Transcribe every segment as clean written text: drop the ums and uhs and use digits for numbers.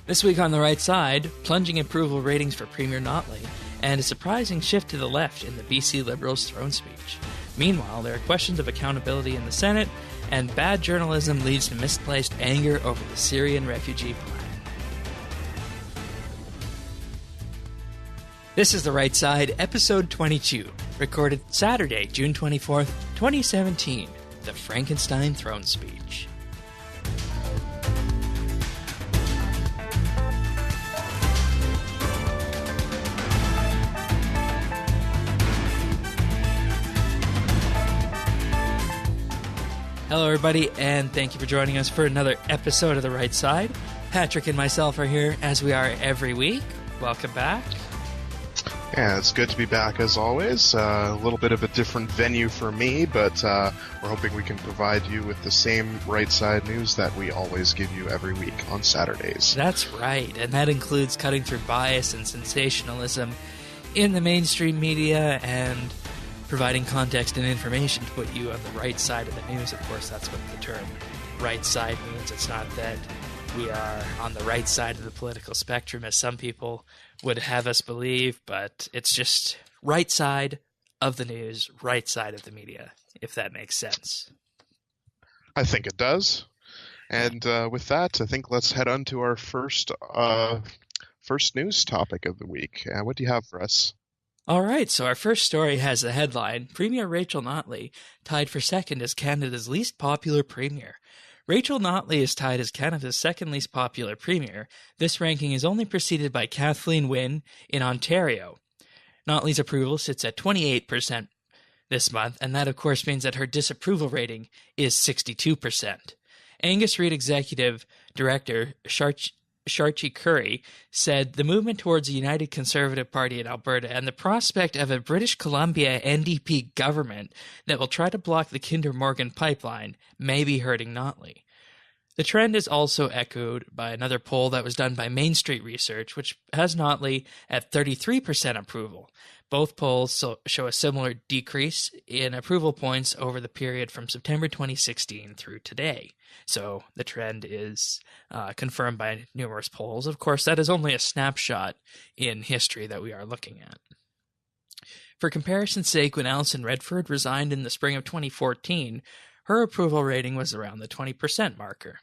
This week on the right side, plunging approval ratings for Premier Notley, and a surprising shift to the left in the BC Liberals' throne speech. Meanwhile, there are questions of accountability in the Senate, and bad journalism leads to misplaced anger over the Syrian refugee plan. This is The Right Side, episode 22, recorded Saturday, June 24th, 2017, the Frankenstein throne speech. Hello, everybody, and thank you for joining us for another episode of The Right Side. Patrick and myself are here, as we are every week. Welcome back. Yeah, it's good to be back as always. A little bit of a different venue for me, but we're hoping we can provide you with the same right side news that we always give you every week on Saturdays. That's right, and that includes cutting through bias and sensationalism in the mainstream media and providing context and information to put you on the right side of the news. Of course, that's what the term right side means. It's not that we are on the right side of the political spectrum, as some people would have us believe, but it's just right side of the news, right side of the media, if that makes sense. I think it does. And with that, I think let's head on to our first news topic of the week. What do you have for us? All right, so our first story has the headline, Premier Rachel Notley tied for second as Canada's least popular premier. Rachel Notley is tied as Canada's second least popular premier. This ranking is only preceded by Kathleen Wynne in Ontario. Notley's approval sits at 28% this month, and that of course means that her disapproval rating is 62%. Angus Reid Executive Director Sharchi Curry said the movement towards a united Conservative Party in Alberta and the prospect of a British Columbia NDP government that will try to block the Kinder Morgan pipeline may be hurting Notley. The trend is also echoed by another poll that was done by Main Street Research, which has Notley at 33% approval. Both polls show a similar decrease in approval points over the period from September 2016 through today. So the trend is confirmed by numerous polls. Of course, that is only a snapshot in history that we are looking at. For comparison's sake, when Alison Redford resigned in the spring of 2014, her approval rating was around the 20% marker.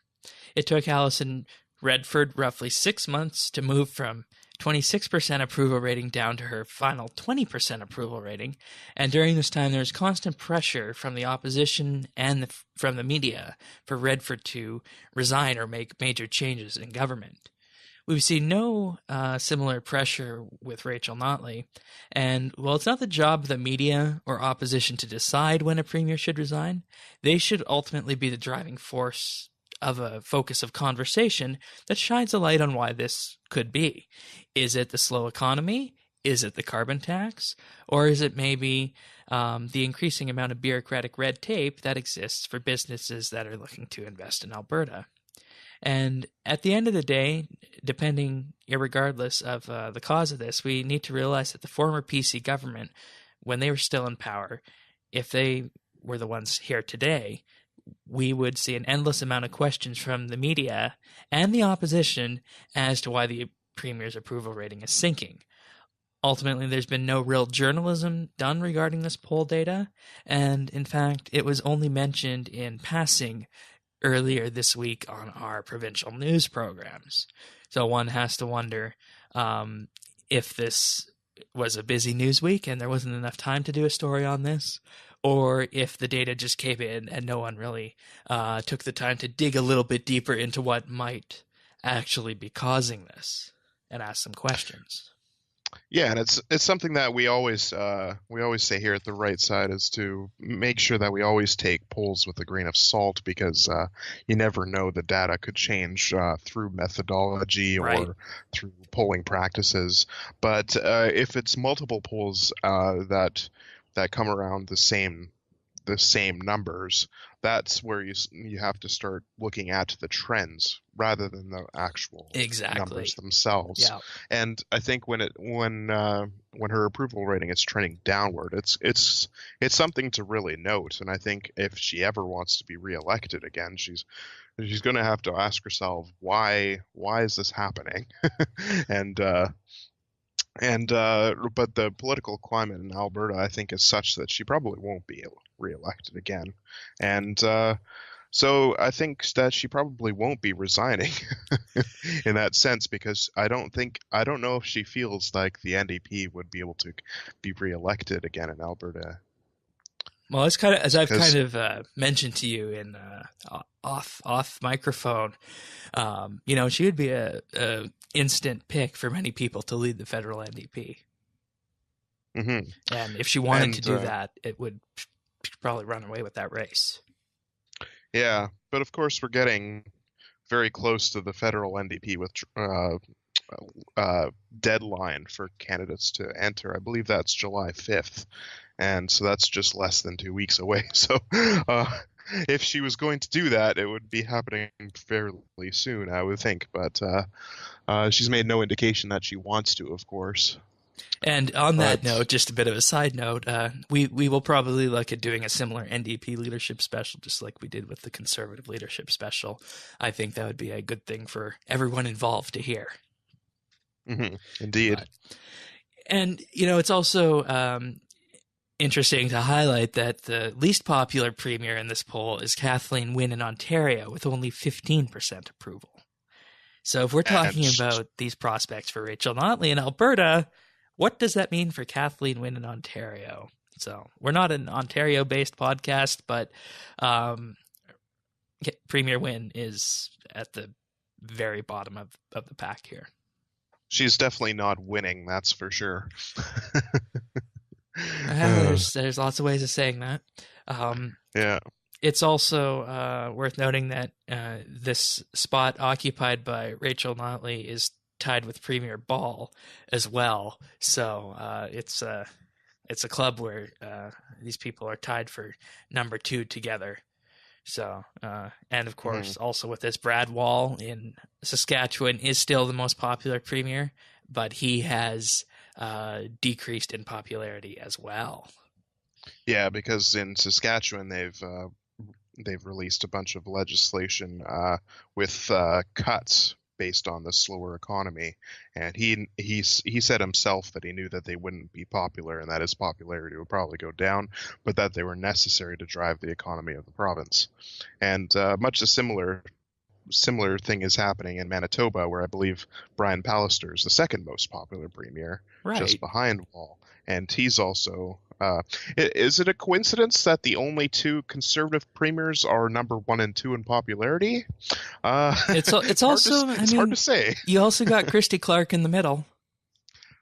It took Alison Redford roughly 6 months to move from 26% approval rating down to her final 20% approval rating, and during this time there was constant pressure from the opposition and from the media for Redford to resign or make major changes in government. We've seen no similar pressure with Rachel Notley, and while it's not the job of the media or opposition to decide when a premier should resign, they should ultimately be the driving force of a focus of conversation that shines a light on why this could be. Is it the slow economy? Is it the carbon tax? Or is it maybe the increasing amount of bureaucratic red tape that exists for businesses that are looking to invest in Alberta? And at the end of the day, irregardless of the cause of this, we need to realize that the former PC government, when they were still in power, if they were the ones here today, we would see an endless amount of questions from the media and the opposition as to why the premier's approval rating is sinking. Ultimately, there's been no real journalism done regarding this poll data, and in fact, it was only mentioned in passing earlier this week on our provincial news programs. So one has to wonder if this was a busy news week and there wasn't enough time to do a story on this, or if the data just came in and no one really took the time to dig a little bit deeper into what might actually be causing this and ask some questions. Yeah, and it's something that we always say here at the right side is to make sure that we always take polls with a grain of salt, because you never know, the data could change through methodology or through polling practices. But if it's multiple polls that come around the same numbers, that's where you have to start looking at the trends rather than the actual numbers themselves. Yeah. And I think when her approval rating is trending downward, it's something to really note. And I think if she ever wants to be reelected again, she's she's going to have to ask herself why is this happening? and but the political climate in Alberta, I think, is such that she probably won't be reelected again. And so I think that she probably won't be resigning in that sense, because I don't know if she feels like the NDP would be able to be reelected again in Alberta. Well, it's kind of as I've kind Because of mentioned to you in off microphone. She would be a instant pick for many people to lead the federal NDP. hmm And if she wanted to and do that, it would probably run away with that race. yeah, but of course we're getting very close to the federal NDP with deadline for candidates to enter. I believe that's July 5th, and so that's just less than 2 weeks away. So uh, if she was going to do that, it would be happening fairly soon, I would think. But she's made no indication that she wants to, of course. And on that But note, just a bit of a side note, we will probably look at doing a similar NDP leadership special, just like we did with the Conservative leadership special. I think that would be a good thing for everyone involved to hear. indeed. But, and, it's also interesting to highlight that the least popular premier in this poll is Kathleen Wynne in Ontario with only 15% approval. So if we're talking And about these prospects for Rachel Notley in Alberta, what does that mean for Kathleen Wynne in Ontario? So we're not an Ontario-based podcast, but Premier Wynne is at the very bottom of the pack here. she's definitely not winning, that's for sure. There's lots of ways of saying that. Yeah. It's also worth noting that this spot occupied by Rachel Notley is tied with Premier Ball as well. So it's a club where these people are tied for number 2 together. So and of course also with this, Brad Wall in Saskatchewan is still the most popular premier, but he has decreased in popularity as well. Yeah, because in Saskatchewan they've released a bunch of legislation with cuts based on the slower economy, and he said himself that he knew that they wouldn't be popular and that his popularity would probably go down, but that they were necessary to drive the economy of the province. And much a similar thing is happening in Manitoba, where I believe Brian Pallister is the second most popular premier, Right. just behind Wall. And he's also. Is it a coincidence that the only 2 conservative premiers are number 1 and 2 in popularity? It's also hard to say. You also got Christy Clark in the middle.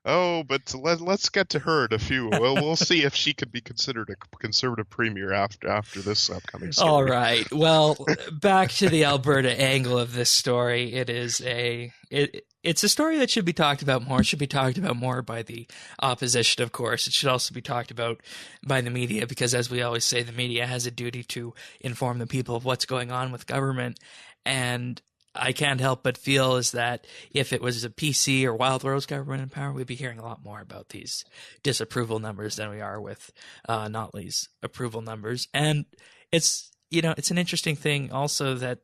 Oh, but let's get to her in a few. We'll see if she could be considered a conservative premier after this upcoming story. All right. Well, back to the Alberta angle of this story. It's a story that should be talked about more. It should be talked about more by the opposition, of course. It should also be talked about by the media, because, as we always say, the media has a duty to inform the people of what's going on with government. And I can't help but feel is that if it was a PC or Wild Rose government in power, we'd be hearing a lot more about these disapproval numbers than we are with Notley's approval numbers. And it's an interesting thing also that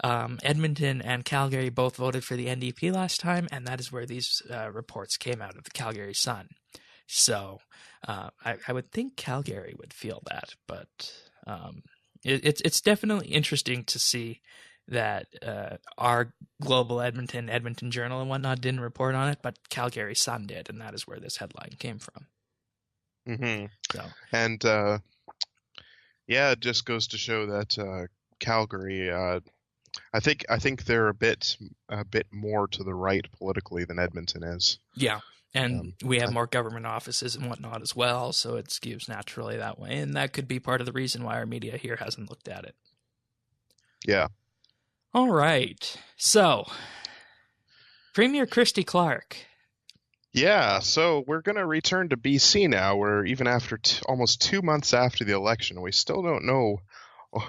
Edmonton and Calgary both voted for the NDP last time, and that is where these reports came out of the Calgary Sun. So I would think Calgary would feel that, but it's definitely interesting to see that our global Edmonton Journal and whatnot didn't report on it, but Calgary Sun did, and that is where this headline came from. So. And yeah, it just goes to show that Calgary, I think they're a bit more to the right politically than Edmonton is. Yeah, and we have more government offices and whatnot as well, so it skews naturally that way, and that could be part of the reason why our media here hasn't looked at it. Yeah. All right. So, Premier Christy Clark. Yeah, so we're going to return to BC now, where even after almost 2 months after the election, we still don't know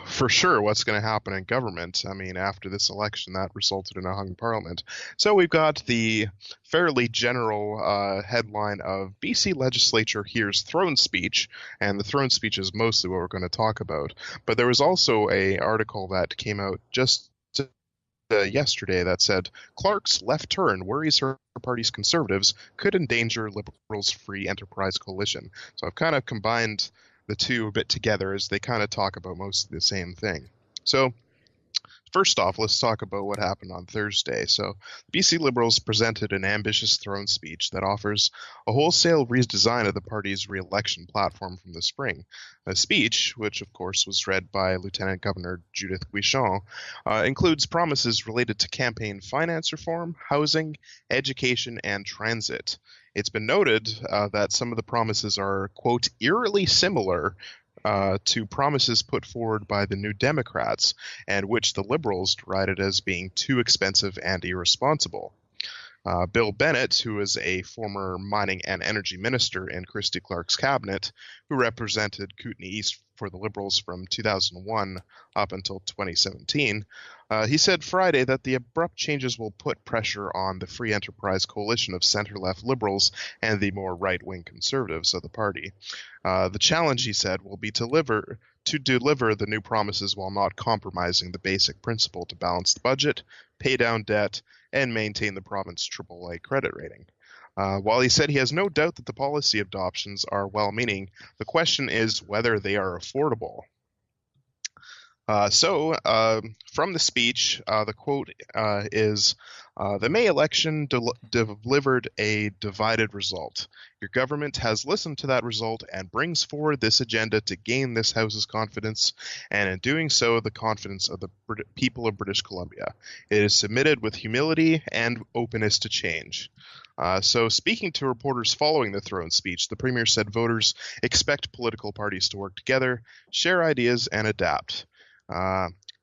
for sure what's going to happen in government. I mean, after this election, that resulted in a hung parliament. So we've got the fairly general headline of BC legislature hears throne speech, and the throne speech is mostly what we're going to talk about. But there was also a article that came out just yesterday that said Clark's left turn worries her party's conservatives could endanger Liberals' free enterprise coalition. So I've kind of combined the two a bit together as they kind of talk about mostly the same thing. So first off, let's talk about what happened on Thursday. So, BC Liberals presented an ambitious throne speech that offers a wholesale redesign of the party's re-election platform from the spring. A speech, which of course was read by Lieutenant Governor Judith Guichon, includes promises related to campaign finance reform, housing, education, and transit. It's been noted that some of the promises are, quote, eerily similar to promises put forward by the New Democrats, and which the Liberals derided as being too expensive and irresponsible. Bill Bennett, who is a former mining and energy minister in Christy Clark's cabinet, who represented Kootenay East for the Liberals from 2001 up until 2017, he said Friday that the abrupt changes will put pressure on the Free Enterprise coalition of center-left Liberals and the more right-wing Conservatives of the party. The challenge, he said, will be to deliver the new promises while not compromising the basic principle to balance the budget, pay down debt, and maintain the province's AAA credit rating. While he said he has no doubt that the policy adoptions are well-meaning, the question is whether they are affordable. From the speech, the quote is, the May election delivered a divided result. Your government has listened to that result and brings forward this agenda to gain this House's confidence, and in doing so, the confidence of the people of British Columbia. It is submitted with humility and openness to change. So speaking to reporters following the throne speech, the Premier said voters expect political parties to work together, share ideas, and adapt.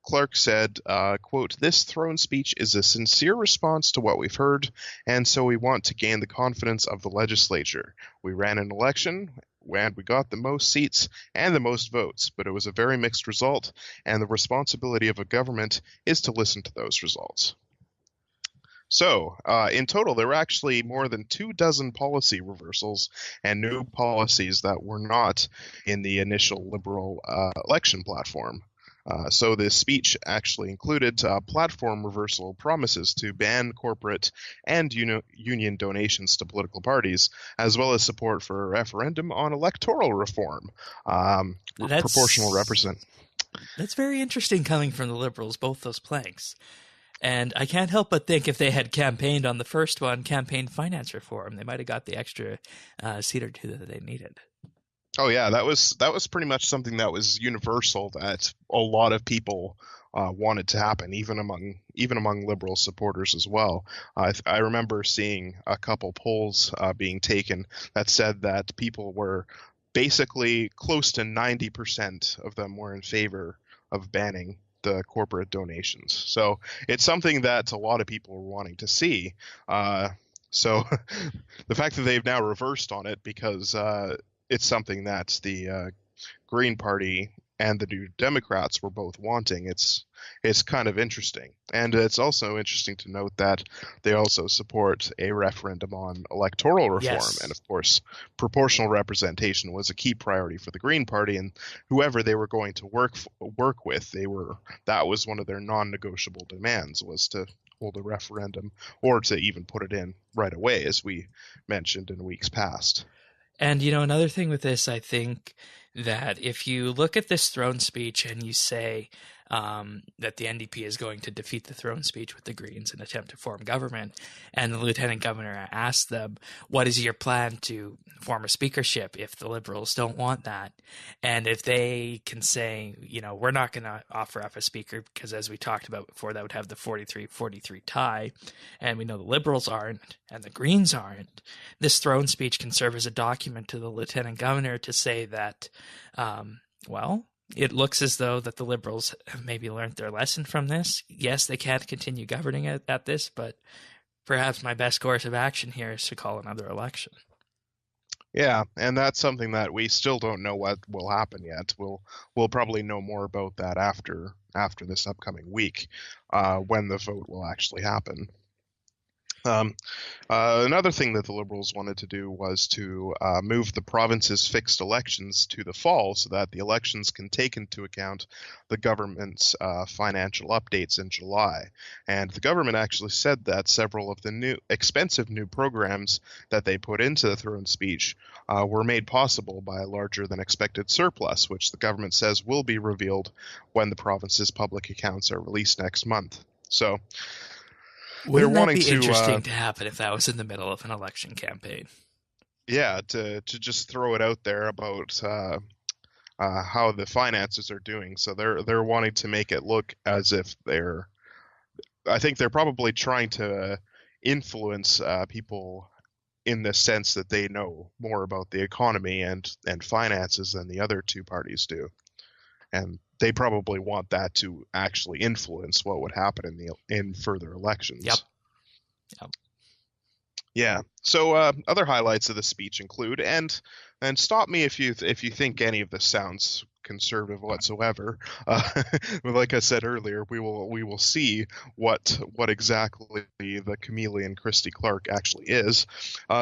Clark said, quote, this throne speech is a sincere response to what we've heard, and so we want to gain the confidence of the legislature. We ran an election, and we got the most seats and the most votes, but it was a very mixed result, and the responsibility of a government is to listen to those results. So, in total, there were actually more than 24 policy reversals and new policies that were not in the initial Liberal election platform. So this speech actually included platform reversal promises to ban corporate and union donations to political parties, as well as support for a referendum on electoral reform, proportional represent. That's very interesting coming from the Liberals, both those planks. And I can't help but think if they had campaigned on the first one, campaign finance reform, they might have got the extra seat or two that they needed. Oh yeah, that was pretty much something that was universal that a lot of people wanted to happen, even among Liberal supporters as well. I remember seeing a couple polls being taken that said that people were basically close to 90% of them were in favor of banning the corporate donations. So it's something that a lot of people were wanting to see. So the fact that they've now reversed on it because it's something that the Green Party and the New Democrats were both wanting. It's kind of interesting. And it's also interesting to note that they also support a referendum on electoral reform. Yes. And of course, proportional representation was a key priority for the Green Party, and whoever they were going to work with, that was one of their non-negotiable demands, was to hold a referendum or to even put it in right away, as we mentioned in weeks past. And, another thing with this, I think that if you look at this throne speech and you say that the NDP is going to defeat the throne speech with the Greens and attempt to form government, and the Lieutenant Governor asked them, what is your plan to form a speakership if the Liberals don't want that? And if they can say, we're not going to offer up a speaker because, as we talked about before, that would have the 43-43 tie, and we know the Liberals aren't and the Greens aren't, this throne speech can serve as a document to the Lieutenant Governor to say that, it looks as though that the Liberals have maybe learned their lesson from this. Yes, they can't continue governing at this, but perhaps my best course of action here is to call another election. Yeah, and that's something that we still don't know what will happen yet. We'll probably know more about that after this upcoming week, when the vote will actually happen. Um, Another thing that the Liberals wanted to do was to move the province's fixed elections to the fall so that the elections can take into account the government's financial updates in July. And the government actually said that several of the expensive new programs that they put into the throne speech were made possible by a larger than expected surplus, which the government says will be revealed when the province's public accounts are released next month. So they're Wouldn't that wanting be to interesting to happen if that was in the middle of an election campaign? yeah, to just throw it out there about how the finances are doing. So they're wanting to make it look as if they're. I think they're probably trying to influence people in the sense that they know more about the economy and finances than the other two parties do, and they probably want that to actually influence what would happen in further Yep. elections. Yep. Yeah. So other highlights of the speech include, and stop me if you think any of this sounds conservative whatsoever. But like I said earlier, we will see what exactly the chameleon Christy Clark actually is.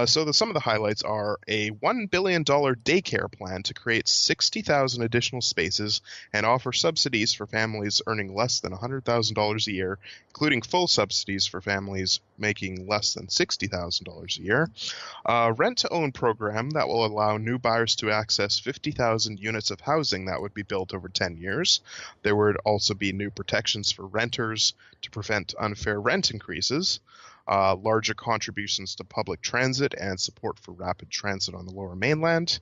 So some of the highlights are a $1 billion daycare plan to create 60,000 additional spaces and offer subsidies for families earning less than $100,000 a year, including full subsidies for families making less than $60,000 a year. A rent-to-own program that will allow new buyers to access 50,000 units of housing that would be built over 10 years. There would also be new protections for renters to prevent unfair rent increases, larger contributions to public transit and support for rapid transit on the Lower Mainland,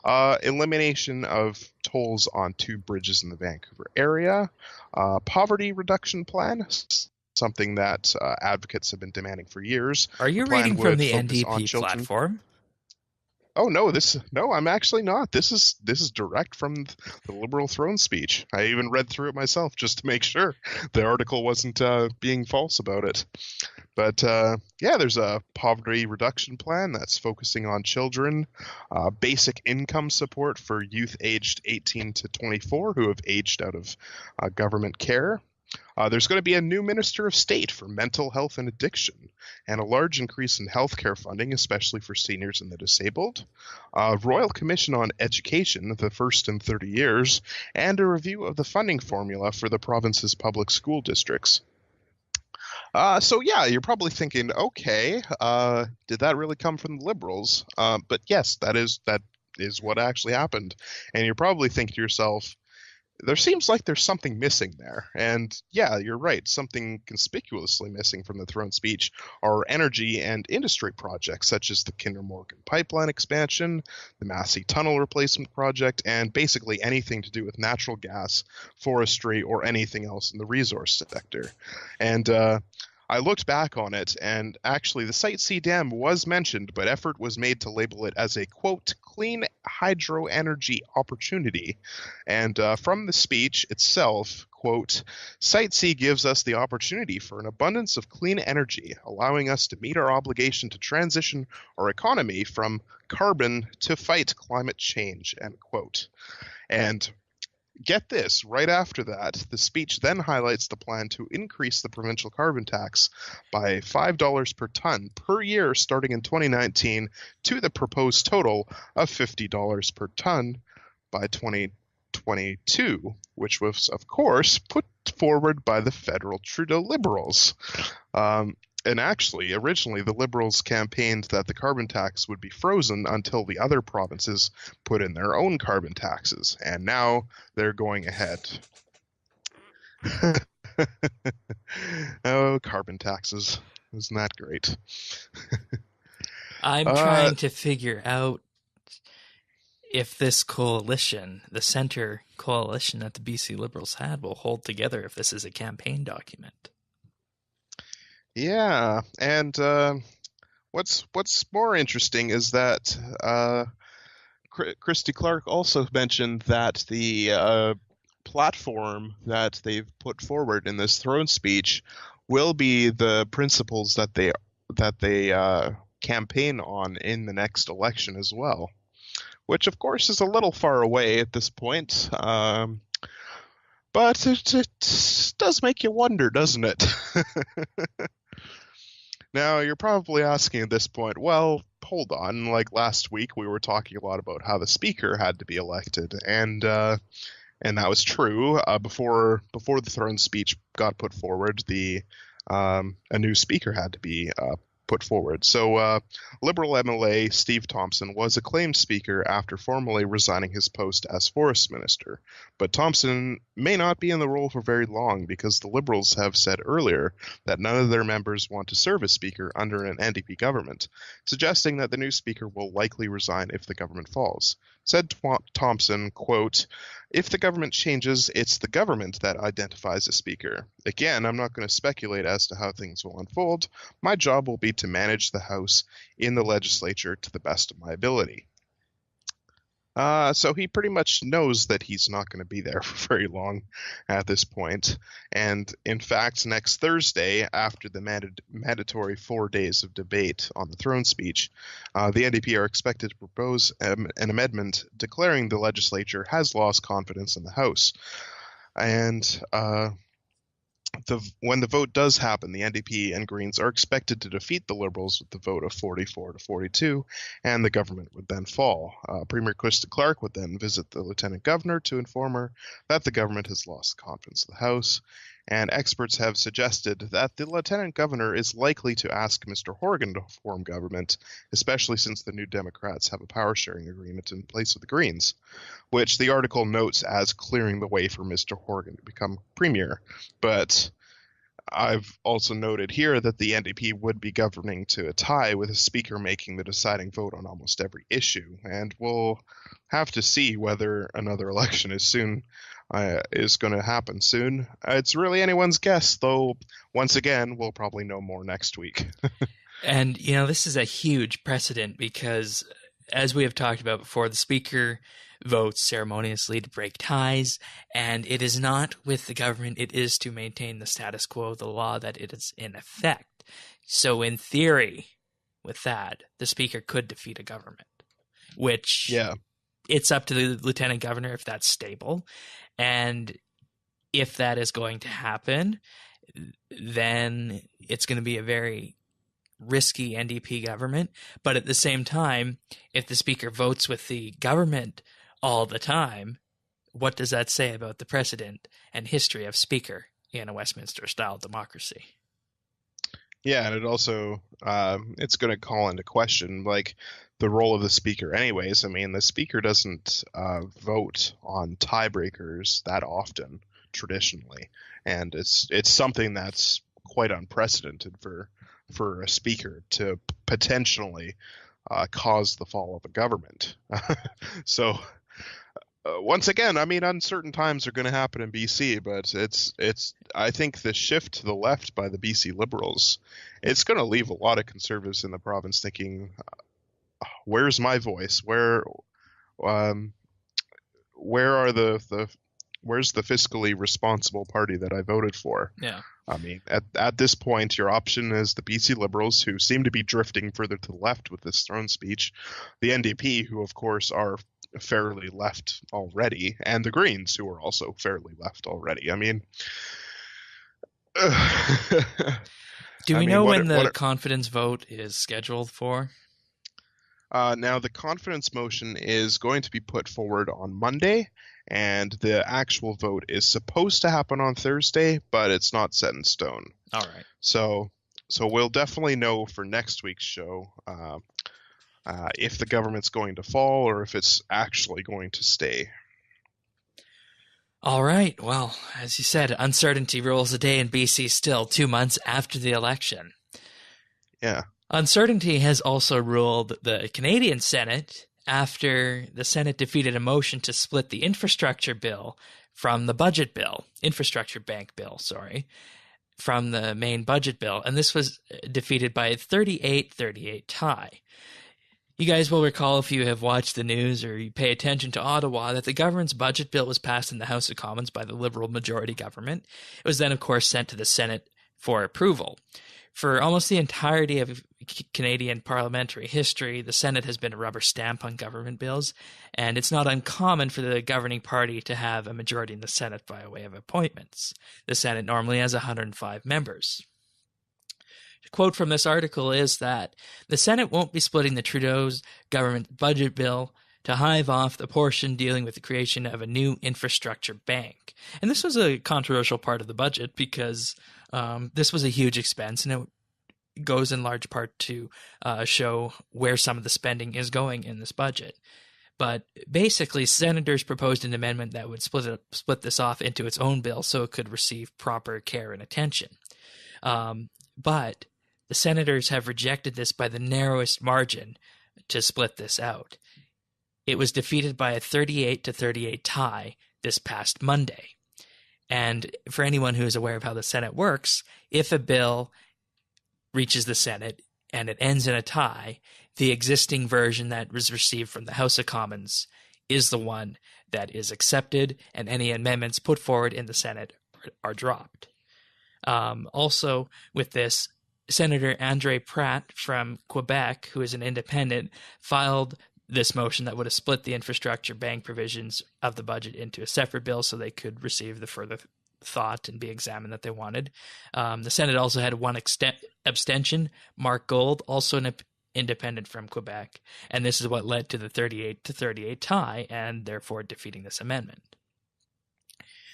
elimination of tolls on 2 bridges in the Vancouver area, poverty reduction plan, something that advocates have been demanding for years. Are The you plan reading from would the focus on NDP children. platform? Oh no, I'm actually not. This is direct from the Liberal throne speech. I even read through it myself just to make sure the article wasn't being false about it. But yeah, there's a poverty reduction plan that's focusing on children, basic income support for youth aged 18 to 24 who have aged out of government care. There's going to be a new Minister of State for Mental Health and Addiction, and a large increase in healthcare funding, especially for seniors and the disabled. Royal Commission on Education, the first in 30 years, and a review of the funding formula for the province's public school districts. So yeah, you're probably thinking, okay, did that really come from the Liberals? But yes, that is what actually happened, and you're probably thinking to yourself, there seems like there's something missing there. And yeah, you're right. Something conspicuously missing from the throne speech are energy and industry projects such as the Kinder Morgan pipeline expansion, the Massey Tunnel replacement project, and basically anything to do with natural gas, forestry, or anything else in the resource sector. And I looked back on it, and actually the Site C Dam was mentioned, but effort was made to label it as a, quote, clean hydro energy opportunity. And from the speech itself, quote, Site C gives us the opportunity for an abundance of clean energy, allowing us to meet our obligation to transition our economy from carbon to fight climate change, end quote. And get this, right after that, the speech then highlights the plan to increase the provincial carbon tax by $5 per ton per year starting in 2019 to the proposed total of $50 per ton by 2022, which was, of course, put forward by the federal Trudeau Liberals. And actually, originally, the Liberals campaigned that the carbon tax would be frozen until the other provinces put in their own carbon taxes. And now they're going ahead. Oh, carbon taxes. Isn't that great? I'm trying to figure out if this coalition, the center coalition that the BC Liberals had, will hold together if this is a campaign document. Yeah, and what's more interesting is that Christy Clark also mentioned that the platform that they've put forward in this throne speech will be the principles that they campaign on in the next election as well, which of course is a little far away at this point. But it does make you wonder, doesn't it? Now, you're probably asking at this point, well, hold on. Like last week, we were talking a lot about how the speaker had to be elected, and that was true. Before the throne speech got put forward, the a new speaker had to be put forward. So, Liberal MLA Steve Thompson was acclaimed speaker after formally resigning his post as forest minister. But Thompson may not be in the role for very long because the Liberals have said earlier that none of their members want to serve as speaker under an NDP government, suggesting that the new speaker will likely resign if the government falls. Said Thompson, quote, "If the government changes, it's the government that identifies a speaker. Again, I'm not going to speculate as to how things will unfold. My job will be to manage the House in the legislature to the best of my ability." So he pretty much knows that he's not going to be there for very long at this point. And in fact, next Thursday, after the mandatory 4 days of debate on the throne speech, the NDP are expected to propose an amendment declaring the legislature has lost confidence in the House. And when the vote does happen, the NDP and Greens are expected to defeat the Liberals with the vote of 44 to 42, and the government would then fall. Premier Krista Clark would then visit the Lieutenant Governor to inform her that the government has lost confidence in the House, and experts have suggested that the Lieutenant Governor is likely to ask Mr. Horgan to form government, especially since the New Democrats have a power-sharing agreement in place with the Greens, which the article notes as clearing the way for Mr. Horgan to become Premier. But I've also noted here that the NDP would be governing to a tie, with a speaker making the deciding vote on almost every issue, and we'll have to see whether another election is going to happen soon. It's really anyone's guess, though once again, we'll probably know more next week. And, this is a huge precedent because, as we have talked about before, the speaker votes ceremoniously to break ties, and it is not with the government, it is to maintain the status quo, the law that it is in effect. So in theory, with that, the speaker could defeat a government, which it's up to the lieutenant governor if that's stable. And if that is going to happen, then it's going to be a very risky NDP government. But at the same time, if the speaker votes with the government all the time, what does that say about the precedent and history of speaker in a Westminster-style democracy? Yeah, and it also it's going to call into question the role of the speaker anyways. I mean, the speaker doesn't vote on tiebreakers that often traditionally, and it's something that's quite unprecedented for a speaker to potentially cause the fall of a government. So once again, I mean, uncertain times are going to happen in BC, but I think the shift to the left by the BC Liberals, it's going to leave a lot of Conservatives in the province thinking, where's my voice? Where's the fiscally responsible party that I voted for? Yeah. I mean, at this point, your option is the BC Liberals, who seem to be drifting further to the left with this throne speech, the NDP, who of course are fairly left already, and the Greens, who are also fairly left already. I mean, do we know when the confidence vote is scheduled for? Now, the confidence motion is going to be put forward on Monday, and the actual vote is supposed to happen on Thursday, but it's not set in stone. All right. So we'll definitely know for next week's show if the government's going to fall or if it's actually going to stay. All right. Well, as you said, uncertainty rules the day in BC still 2 months after the election. Yeah. Uncertainty has also ruled the Canadian Senate after the Senate defeated a motion to split the infrastructure bill from the budget bill, infrastructure bank bill, from the main budget bill. And this was defeated by a 38-38 tie. You guys will recall, if you have watched the news or you pay attention to Ottawa, that the government's budget bill was passed in the House of Commons by the Liberal majority government. It was then, of course, sent to the Senate for approval. For almost the entirety of Canadian parliamentary history, the Senate has been a rubber stamp on government bills, and it's not uncommon for the governing party to have a majority in the Senate by way of appointments. The Senate normally has 105 members. quote from this article is that the Senate won't be splitting the Trudeau's government budget bill to hive off the portion dealing with the creation of a new infrastructure bank. And this was a controversial part of the budget because this was a huge expense, and it goes in large part to show where some of the spending is going in this budget. But basically, senators proposed an amendment that would split this off into its own bill so it could receive proper care and attention. But the senators have rejected this by the narrowest margin to split this out. It was defeated by a 38-38 tie this past Monday. And for anyone who is aware of how the Senate works, if a bill reaches the Senate and it ends in a tie, the existing version that was received from the House of Commons is the one that is accepted, and any amendments put forward in the Senate are dropped. Also, with this, Senator Andre Pratt from Quebec, who is an independent, filed this motion that would have split the infrastructure bank provisions of the budget into a separate bill so they could receive the further thought and be examined that they wanted. The Senate also had one abstention, Mark Gold, also an independent from Quebec, and this is what led to the 38-38 tie and therefore defeating this amendment.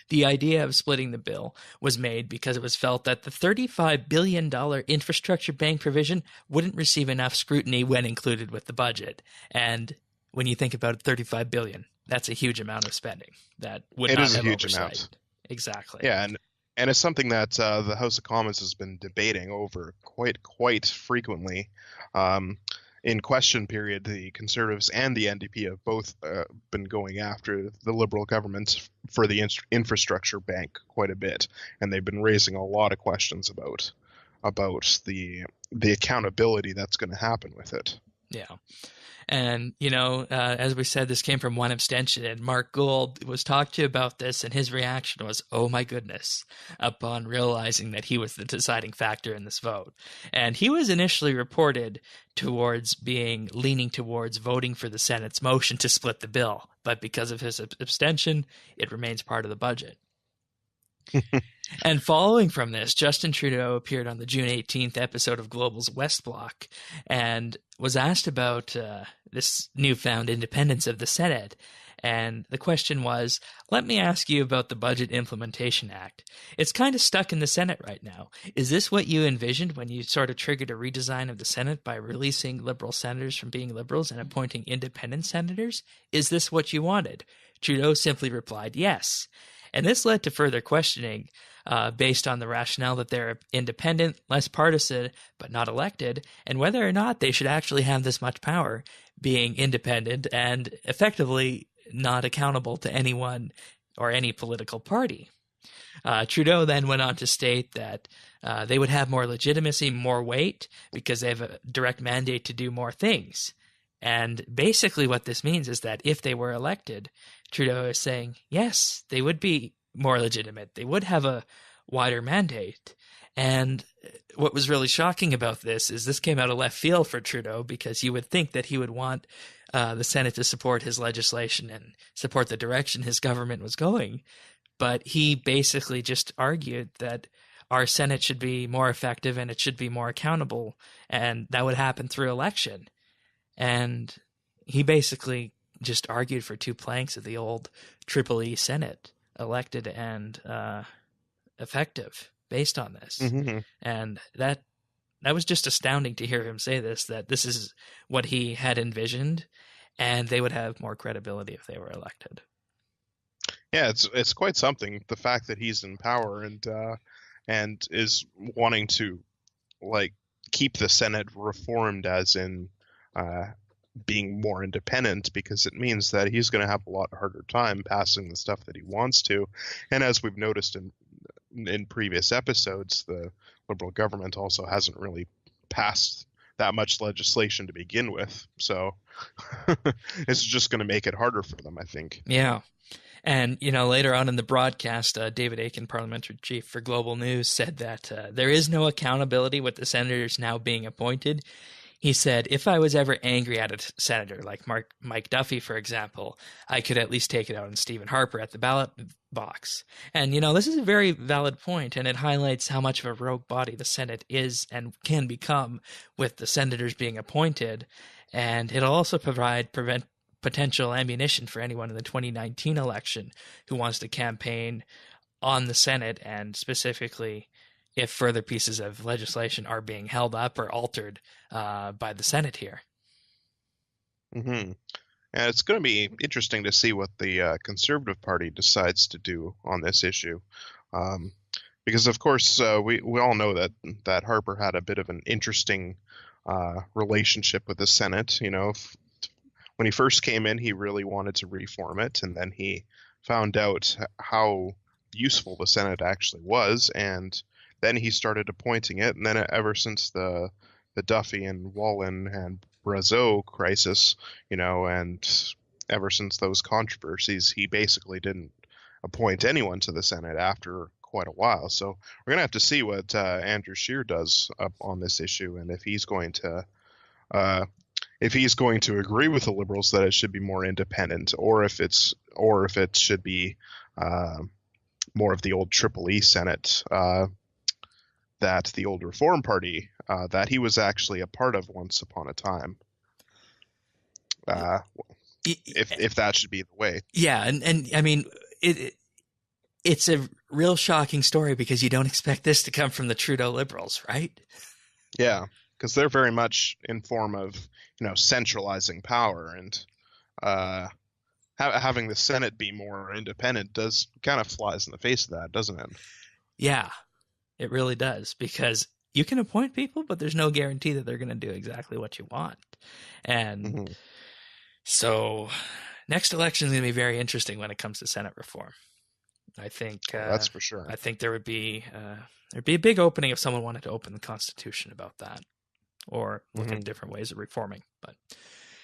The idea of splitting the bill was made because it was felt that the $35 billion infrastructure bank provision wouldn't receive enough scrutiny when included with the budget. And when you think about it, $35 billion, that's a huge amount of spending that would not have oversight. Amount. Exactly. Yeah, and it's something that the House of Commons has been debating over quite frequently. In question period, the Conservatives and the NDP have both been going after the Liberal government for the infrastructure bank quite a bit, and they've been raising a lot of questions about the accountability that's going to happen with it. Yeah. And, as we said, this came from one abstention, and Mark Gould was talked to about this, and his reaction was, oh my goodness, upon realizing that he was the deciding factor in this vote. And he was initially reported leaning towards voting for the Senate's motion to split the bill, but because of his abstention, it remains part of the budget. And following from this, Justin Trudeau appeared on the June 18th episode of Global's West Block and was asked about this newfound independence of the Senate. And the question was, let me ask you about the Budget Implementation Act. It's kind of stuck in the Senate right now. Is this what you envisioned when you sort of triggered a redesign of the Senate by releasing Liberal senators from being Liberals and appointing independent senators? Is this what you wanted? Trudeau simply replied, yes. And this led to further questioning based on the rationale that they're independent, less partisan, but not elected, and whether or not they should actually have this much power, being independent and effectively not accountable to anyone or any political party. Trudeau then went on to state that they would have more legitimacy, more weight, because they have a direct mandate to do more things. And basically what this means is that if they were elected, Trudeau is saying, yes, they would be more legitimate. They would have a wider mandate. And what was really shocking about this came out of left field for Trudeau, because you would think that he would want the Senate to support his legislation and support the direction his government was going. But he basically just argued that our Senate should be more effective and it should be more accountable, and that would happen through election. And he basically just argued for two planks of the old Triple E Senate, elected and effective, based on this. Mm-hmm. And that was just astounding to hear him say this, that this is what he had envisioned, and they would have more credibility if they were elected. Yeah, it's quite something. The fact that he's in power and is wanting to keep the Senate reformed, as in being more independent, because it means that he's going to have a lot harder time passing the stuff that he wants to. And as we've noticed in previous episodes, the Liberal government also hasn't really passed that much legislation to begin with. So it's just going to make it harder for them, I think. Yeah. And, later on in the broadcast, David Aiken, parliamentary chief for Global News, said that there is no accountability with the senators now being appointed. He said, if I was ever angry at a senator, like Mike Duffy, for example, I could at least take it out on Stephen Harper at the ballot box. And, this is a very valid point, and it highlights how much of a rogue body the Senate is and can become with the senators being appointed. And it'll also prevent potential ammunition for anyone in the 2019 election who wants to campaign on the Senate, and specifically if further pieces of legislation are being held up or altered by the Senate here. Mm-hmm. And it's going to be interesting to see what the Conservative Party decides to do on this issue. Because, of course, we all know that Harper had a bit of an interesting relationship with the Senate. When he first came in, he really wanted to reform it, and then he found out how useful the Senate actually was, and then he started appointing it, and then ever since the Duffy and Wallen and Brazeau crisis, and ever since those controversies, he basically didn't appoint anyone to the Senate after quite a while. So we're going to have to see what Andrew Scheer does up on this issue, and if he's going to agree with the Liberals that it should be more independent, or if it should be more of the old Triple E Senate that the old Reform Party that he was actually a part of once upon a time. If that should be the way. Yeah, and I mean, it's a real shocking story because you don't expect this to come from the Trudeau Liberals, right? Yeah, because they're very much in form of, centralizing power, and having the Senate be more independent does kind of flies in the face of that, doesn't it? Yeah, it really does, because you can appoint people, but there's no guarantee that they're going to do exactly what you want. And so next election is going to be very interesting when it comes to Senate reform. I think that's for sure. I think there'd be a big opening if someone wanted to open the Constitution about that, or look at different ways of reforming. But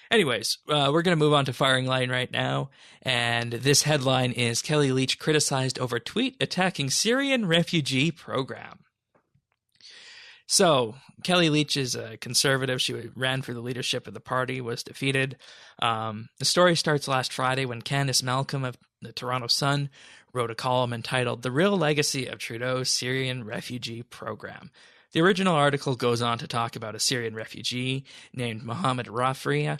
anyways, we're going to move on to Firing Line right now. And this headline is Kelly Leitch criticized over tweet attacking Syrian refugee program. So Kelly Leitch is a conservative. She ran for the leadership of the party, was defeated. The story starts last Friday when Candice Malcolm of the Toronto Sun wrote a column entitled The Real Legacy of Trudeau's Syrian Refugee Program. The original article goes on to talk about a Syrian refugee named Mohammed Rafria,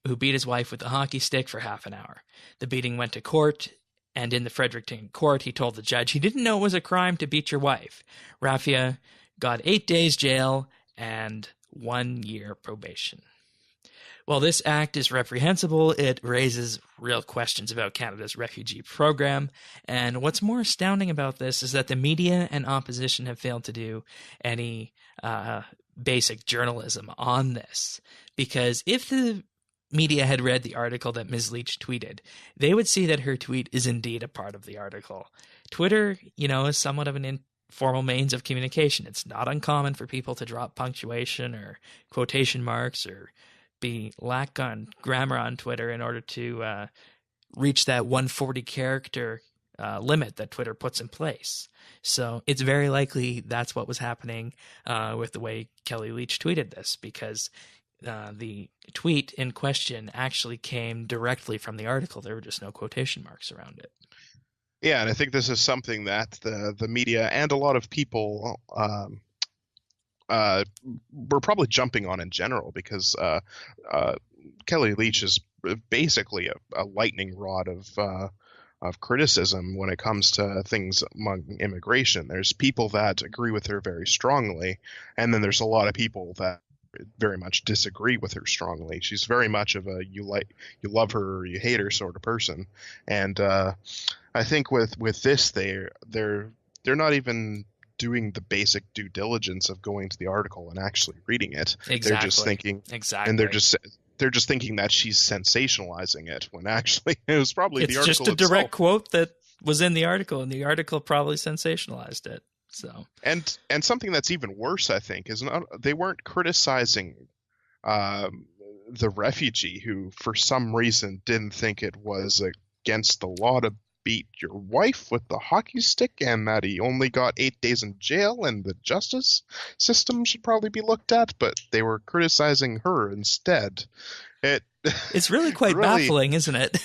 who beat his wife with a hockey stick for half an hour. The beating went to court, and in the Fredericton court, he told the judge he didn't know it was a crime to beat your wife. Rafia got 8 days jail and 1 year probation. While this act is reprehensible, it raises real questions about Canada's refugee program. And what's more astounding about this is that the media and opposition have failed to do any basic journalism on this. Because if the media had read the article that Ms. Leitch tweeted, they would see that her tweet is indeed a part of the article. Twitter, is somewhat of an informal means of communication. It's not uncommon for people to drop punctuation or quotation marks or be lack on grammar on Twitter in order to reach that 140 character limit that Twitter puts in place. So it's very likely that's what was happening with the way Kelly Leitch tweeted this, because the tweet in question actually came directly from the article. There were just no quotation marks around it. Yeah, and I think this is something that the media and a lot of people were probably jumping on in general, because Kelly Leitch is basically a lightning rod of criticism when it comes to things among immigration. There's people that agree with her very strongly, and then there's a lot of people that very much disagree with her strongly. She's very much of a you love her or you hate her sort of person, and I think with this they're not even doing the basic due diligence of going to the article and actually reading it. Exactly. They're just thinking, and they're just thinking that she's sensationalizing it, when actually it was probably the article itself. It's just a direct itself. quote that was in the article, and the article probably sensationalized it. So and something that's even worse, I think, is they weren't criticizing the refugee who for some reason didn't think it was against the law to beat your wife with the hockey stick and that he only got 8 days in jail and the justice system should probably be looked at, but they were criticizing her instead. It's really quite really, baffling, isn't it?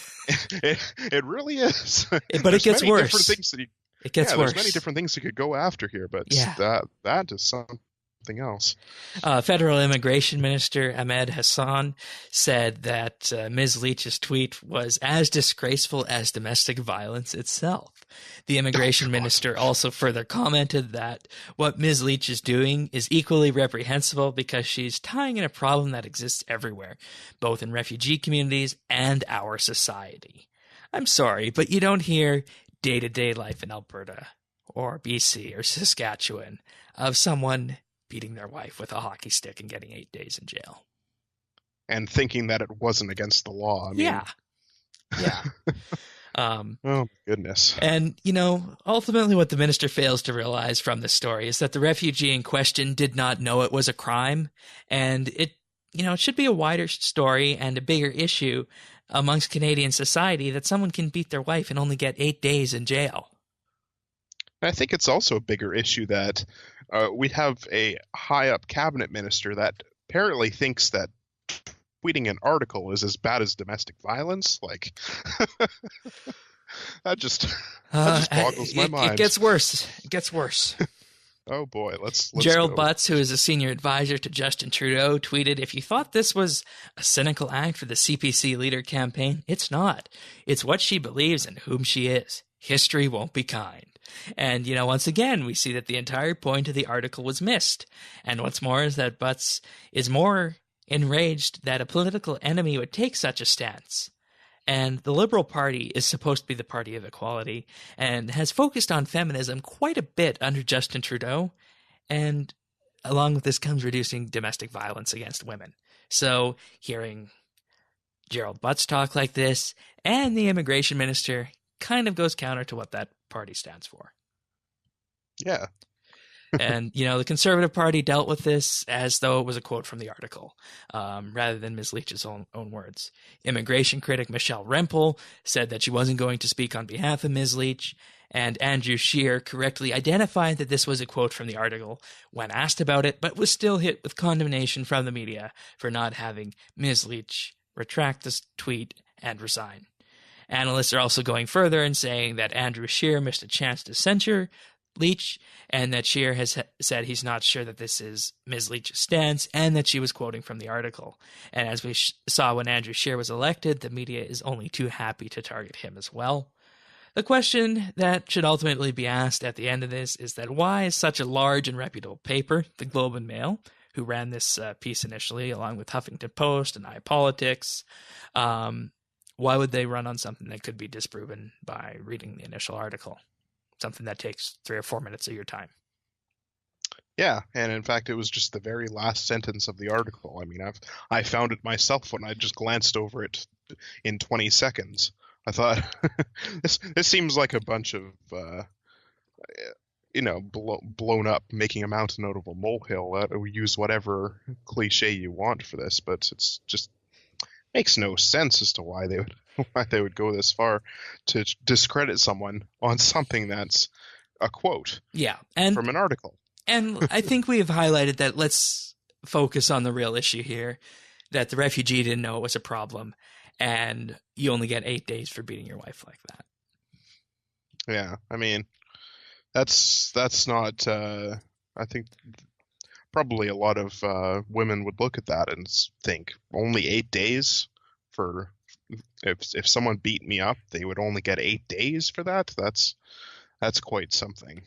it really is. But There's it gets many worse. different things that It gets worse. there's many different things you could go after here, but that is something else. Federal Immigration Minister Ahmed Hassan said that Ms. Leach's tweet was as disgraceful as domestic violence itself. The immigration minister also further commented that what Ms. Leach is doing is equally reprehensible because she's tying in a problem that exists everywhere, both in refugee communities and our society. I'm sorry, but you don't hear day-to-day life in Alberta or BC or Saskatchewan of someone beating their wife with a hockey stick and getting 8 days in jail. And thinking that it wasn't against the law. I mean, yeah. Oh, goodness. And, ultimately what the minister fails to realize from this story is that the refugee in question did not know it was a crime. And it should be a wider story and a bigger issue amongst Canadian society that someone can beat their wife and only get 8 days in jail. I think it's also a bigger issue that we have a high-up cabinet minister that apparently thinks that tweeting an article is as bad as domestic violence. Like, that just boggles my mind. It gets worse. It gets worse. Oh boy, let's Gerald go. Butts, who is a senior advisor to Justin Trudeau, tweeted, "If you thought this was a cynical act for the CPC leader campaign, it's not. It's what she believes and whom she is. History won't be kind." And, once again, we see that the entire point of the article was missed. And what's more is that Butts is more enraged that a political enemy would take such a stance. And the Liberal Party is supposed to be the party of equality and has focused on feminism quite a bit under Justin Trudeau. And along with this comes reducing domestic violence against women. So hearing Gerald Butts talk like this and the immigration minister kind of goes counter to what that party stands for. Yeah. And, the Conservative Party dealt with this as though it was a quote from the article, rather than Ms. Leach's own words. Immigration critic Michelle Rempel said that she wasn't going to speak on behalf of Ms. Leach, and Andrew Scheer correctly identified that this was a quote from the article when asked about it, but was still hit with condemnation from the media for not having Ms. Leach retract this tweet and resign. Analysts are also going further and saying that Andrew Scheer missed a chance to censure Leach, and that Scheer has said he's not sure that this is Ms. Leach's stance, and that she was quoting from the article. And as we saw when Andrew Scheer was elected, the media is only too happy to target him as well. The question that should ultimately be asked at the end of this is that why is such a large and reputable paper, the Globe and Mail, who ran this piece initially, along with Huffington Post and iPolitics, why would they run on something that could be disproven by reading the initial article? Something that takes 3 or 4 minutes of your time. Yeah, and in fact, it was just the very last sentence of the article. I mean, I found it myself when I just glanced over it in 20 seconds. I thought, this seems like a bunch of, blown up, making a mountain out of a molehill. Use whatever cliche you want for this, but it's just makes no sense as to why they would go this far to discredit someone on something that's a quote from an article. And I think we have highlighted that let's focus on the real issue here, that the refugee didn't know it was a problem, and you only get 8 days for beating your wife like that. Yeah, I mean, that's not, I think probably a lot of women would look at that and think only 8 days for if someone beat me up, they would only get 8 days for that. That's quite something.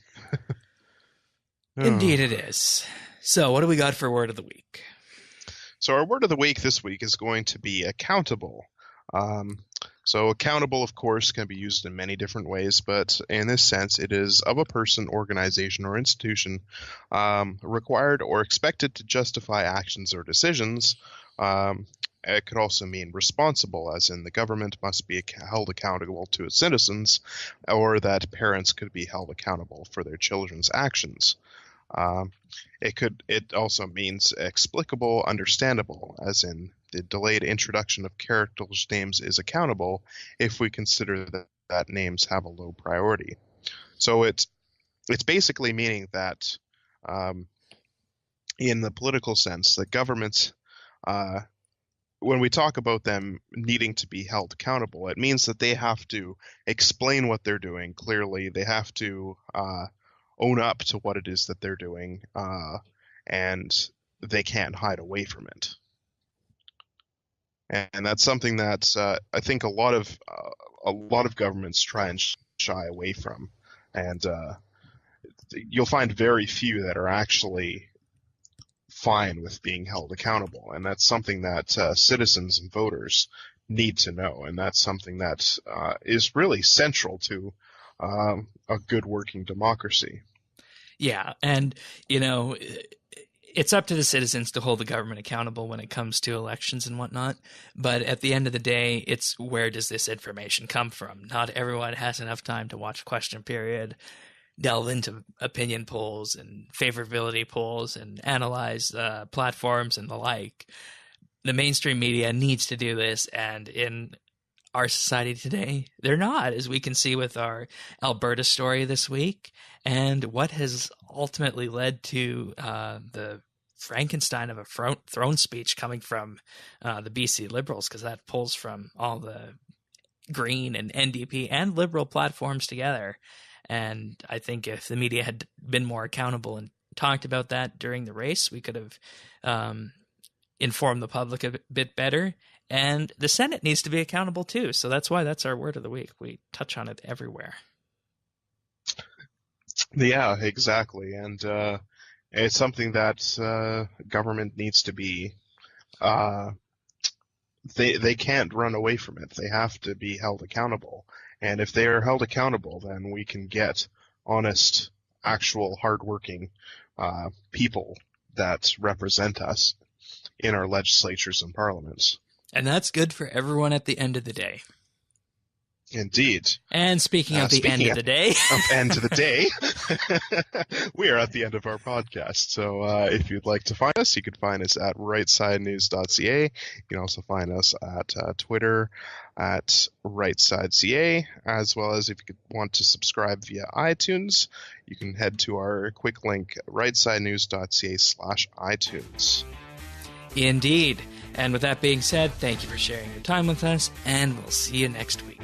Indeed it is. So what do we got for word of the week? So our word of the week this week is going to be accountable. So accountable, of course, can be used in many different ways, but in this sense, it is of a person, organization, or institution required or expected to justify actions or decisions. It could also mean responsible, as in the government must be held accountable to its citizens, or that parents could be held accountable for their children's actions. It also means explicable, understandable, as in the delayed introduction of characters' names is accountable if we consider that that names have a low priority. So it's basically meaning that in the political sense, that governments, when we talk about them needing to be held accountable, it means that they have to explain what they're doing clearly. They have to own up to what it is that they're doing, and they can't hide away from it. And that's something that I think a lot of governments try and shy away from, and you'll find very few that are actually fine with being held accountable, and that's something that citizens and voters need to know, and that's something that is really central to a good working democracy. Yeah, and it's up to the citizens to hold the government accountable when it comes to elections and whatnot. But at the end of the day, it's where does this information come from? Not everyone has enough time to watch Question Period, delve into opinion polls and favorability polls and analyze platforms and the like. The mainstream media needs to do this, and in our society today, they're not, as we can see with our Alberta story this week, and what has ultimately led to the Frankenstein of a throne speech coming from the BC Liberals, because that pulls from all the Green and NDP and Liberal platforms together. And I think if the media had been more accountable and talked about that during the race, we could have informed the public a bit better. And the Senate needs to be accountable too. So that's why that's our word of the week. We touch on it everywhere. Yeah, exactly. And it's something that government needs to be, they can't run away from it. They have to be held accountable. And if they are held accountable, then we can get honest, actual, hardworking people that represent us in our legislatures and parliaments. And that's good for everyone at the end of the day. Indeed. And speaking of the end of the day. End of the day. We are at the end of our podcast. So if you'd like to find us, you can find us at rightsidenews.ca. You can also find us at Twitter at rightsideca, as well as if you want to subscribe via iTunes, you can head to our quick link, rightsidenews.ca/iTunes. Indeed. And with that being said, thank you for sharing your time with us, and we'll see you next week.